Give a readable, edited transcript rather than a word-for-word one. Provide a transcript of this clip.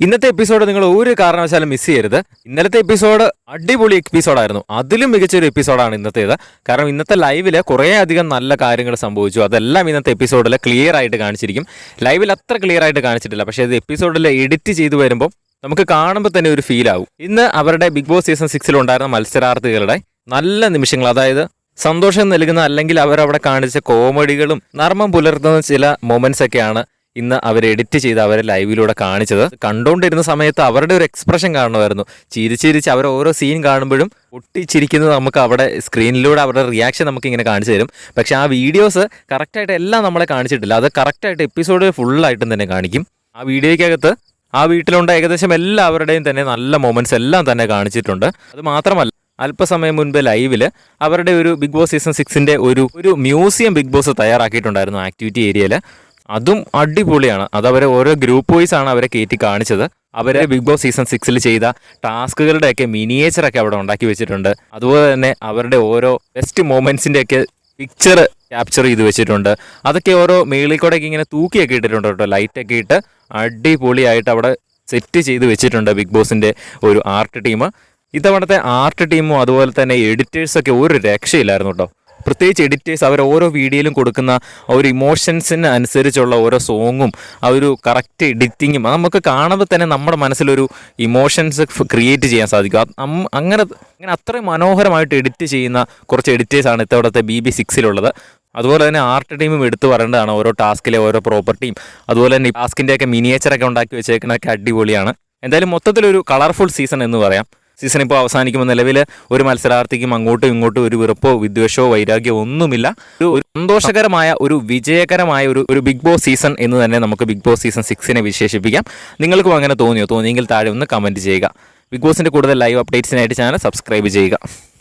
ഇന്നത്തെ എപ്പിസോഡ് നിങ്ങൾ ഒരു കാരണവശാലും മിസ് ചെയ്യരുത്. ഇന്നലത്തെ എപ്പിസോഡ് അടിപൊളി എപ്പിസോഡായിരുന്നു. അതിലും മികച്ചൊരു എപ്പിസോഡാണ് ഇന്നത്തേത്. കാരണം ഇന്നത്തെ ലൈവില് കുറേ അധികം നല്ല കാര്യങ്ങൾ സംഭവിച്ചു. അതെല്ലാം ഇന്നത്തെ എപ്പിസോഡിൽ ക്ലിയർ ആയിട്ട് കാണിച്ചിരിക്കും. ലൈവിൽ അത്ര ക്ലിയർ ആയിട്ട് കാണിച്ചിട്ടില്ല, പക്ഷേ ഇത് എപ്പിസോഡിൽ എഡിറ്റ് ചെയ്തു വരുമ്പോൾ നമുക്ക് കാണുമ്പോൾ തന്നെ ഒരു ഫീൽ ആവും. ഇന്ന് അവരുടെ ബിഗ് ബോസ് സീസൺ 6 ഉണ്ടായിരുന്ന മത്സരാർത്ഥികളുടെ നല്ല നിമിഷങ്ങൾ, അതായത് സന്തോഷം നൽകുന്ന അല്ലെങ്കിൽ അവരവിടെ കാണിച്ച കോമഡികളും നർമ്മം പുലർത്തുന്ന ചില മൊമെന്റ്സ് ഒക്കെയാണ് ഇന്ന് അവർ എഡിറ്റ് ചെയ്ത് അവരെ ലൈവിലൂടെ കാണിച്ചത്. കണ്ടുകൊണ്ടിരുന്ന സമയത്ത് അവരുടെ ഒരു എക്സ്പ്രഷൻ കാണുമായിരുന്നു. ചിരിച്ചിരിച്ച് അവർ ഓരോ സീൻ കാണുമ്പോഴും പൊട്ടിച്ചിരിക്കുന്നത് നമുക്ക് അവിടെ സ്ക്രീനിലൂടെ അവരുടെ റിയാക്ഷൻ നമുക്ക് ഇങ്ങനെ കാണിച്ചു തരും. പക്ഷെ ആ വീഡിയോസ് കറക്റ്റായിട്ട് എല്ലാം നമ്മളെ കാണിച്ചിട്ടില്ല. അത് കറക്റ്റായിട്ട് എപ്പിസോഡ് ഫുള്ളായിട്ടും തന്നെ കാണിക്കും. ആ വീഡിയോയ്ക്കകത്ത് ആ വീട്ടിലുണ്ട ഏകദേശം എല്ലാവരുടെയും തന്നെ നല്ല മൊമെന്റ്സ് എല്ലാം തന്നെ കാണിച്ചിട്ടുണ്ട്. അത് മാത്രമല്ല, അല്പസമയം മുൻപ് ലൈവില് അവരുടെ ഒരു ബിഗ് ബോസ് സീസൺ 6 ഒരു മ്യൂസിയം ബിഗ് ബോസ് തയ്യാറാക്കിയിട്ടുണ്ടായിരുന്നു ആക്ടിവിറ്റി ഏരിയയിൽ. അതും അടിപൊളിയാണ്. അതവരെ ഓരോ ഗ്രൂപ്പ് വൈസ് ആണ് അവരെ കയറ്റി കാണിച്ചത്. അവരെ ബിഗ് ബോസ് സീസൺ 6 ചെയ്ത ടാസ്കുകളുടെയൊക്കെ മിനിയേച്ചറൊക്കെ അവിടെ ഉണ്ടാക്കി വെച്ചിട്ടുണ്ട്. അതുപോലെ തന്നെ അവരുടെ ഓരോ ബെസ്റ്റ് മൊമെന്റ്സിൻ്റെയൊക്കെ പിക്ചർ ക്യാപ്ചർ ചെയ്ത് വെച്ചിട്ടുണ്ട്. അതൊക്കെ ഓരോ മേളിൽ കൂടെയൊക്കെ ഇങ്ങനെ തൂക്കിയൊക്കെ ഇട്ടിട്ടുണ്ട് കേട്ടോ. ലൈറ്റൊക്കെ ഇട്ട് അടിപൊളിയായിട്ട് അവിടെ സെറ്റ് ചെയ്ത് വെച്ചിട്ടുണ്ട് ബിഗ് ബോസിൻ്റെ ഒരു ആർട്ട് ടീം. ഇത്തവണത്തെ ആർട്ട് ടീമും അതുപോലെ തന്നെ എഡിറ്റേഴ്സൊക്കെ ഒരു രക്ഷയില്ലായിരുന്നു കേട്ടോ. പ്രത്യേകിച്ച് എഡിറ്റേഴ്സ് അവർ ഓരോ വീഡിയോയിലും കൊടുക്കുന്ന ഒരു ഇമോഷൻസിന് അനുസരിച്ചുള്ള ഓരോ സോങ്ങും ആ ഒരു കറക്റ്റ് എഡിറ്റിങ്ങും നമുക്ക് കാണുമ്പോൾ തന്നെ നമ്മുടെ മനസ്സിലൊരു ഇമോഷൻസ് ക്രിയേറ്റ് ചെയ്യാൻ സാധിക്കും. അങ്ങനെ അത്രയും മനോഹരമായിട്ട് എഡിറ്റ് ചെയ്യുന്ന കുറച്ച് എഡിറ്റേഴ്സാണ് ഇത്തവണത്തെ BB6 അതുപോലെ തന്നെ ആർട്ട് ടീമും എടുത്തു പറയേണ്ടതാണ്. ഓരോ ടാസ്കിലെ ഓരോ പ്രോപ്പർട്ടിയും അതുപോലെ തന്നെ ടാസ്കിൻ്റെയൊക്കെ മിനിയേച്ചറൊക്കെ ഉണ്ടാക്കി വെച്ചേക്കുന്നതൊക്കെ അടിപൊളിയാണ്. എന്തായാലും മൊത്തത്തിലൊരു കളർഫുൾ സീസൺ എന്ന് പറയാം. സീസൺ ഇപ്പോൾ അവസാനിക്കുമ്പോൾ നിലവിൽ ഒരു മത്സരാർത്ഥിക്കും അങ്ങോട്ടും ഇങ്ങോട്ടും ഒരു വെറുപ്പോ വിദ്വേഷമോ വൈരാഗ്യമോ ഒന്നുമില്ല. ഒരു സന്തോഷകരമായ ഒരു വിജയകരമായ ഒരു ബിഗ് ബോസ് സീസൺ എന്ന് തന്നെ നമുക്ക് ബിഗ് ബോസ് സീസൺ 6 വിശേഷിപ്പിക്കാം. നിങ്ങൾക്കും അങ്ങനെ തോന്നിയെങ്കിൽ താഴെ ഒന്ന് കമൻറ്റ് ചെയ്യുക. ബിഗ് ബോസിൻ്റെ കൂടുതൽ ലൈവ് അപ്ഡേറ്റ്സിനായിട്ട് ചാനൽ സബ്സ്ക്രൈബ് ചെയ്യുക.